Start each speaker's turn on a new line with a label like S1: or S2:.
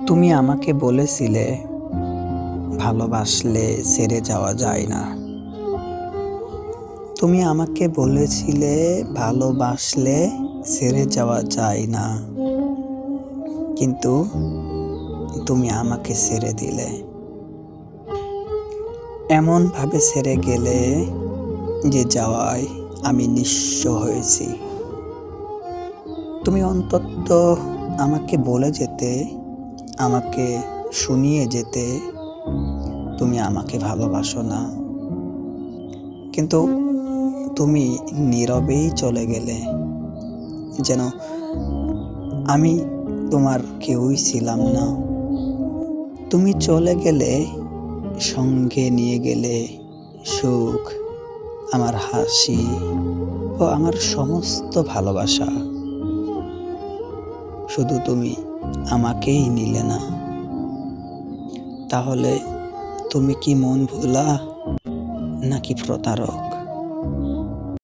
S1: তুমি আমাকে বলেছিলে ভালোবাসলে ছেড়ে যাওয়া যায় না। তুমি আমাকে বলেছিলে ভালোবাসলে ছেড়ে যাওয়া যায় না, কিন্তু তুমি আমাকে ছেড়ে দিলে। এমনভাবে ছেড়ে গেলে যে যাওয়ায় আমি নিঃস্ব হয়েছি। তুমি অন্তত আমাকে বলে যেতে, আমাকে শুনিয়ে যেতে তুমি আমাকে ভালোবাসো না, কিন্তু তুমি নীরবেই চলে গেলে, যেন আমি তোমার কেউই ছিলাম না। তুমি চলে গেলে, সঙ্গে নিয়ে গেলে সুখ, আমার হাসি ও আমার সমস্ত ভালোবাসা। শুধু তুমি আমাকেই নিলে না। তাহলে তুমি কি মন ভোলা নাকি প্রতারক?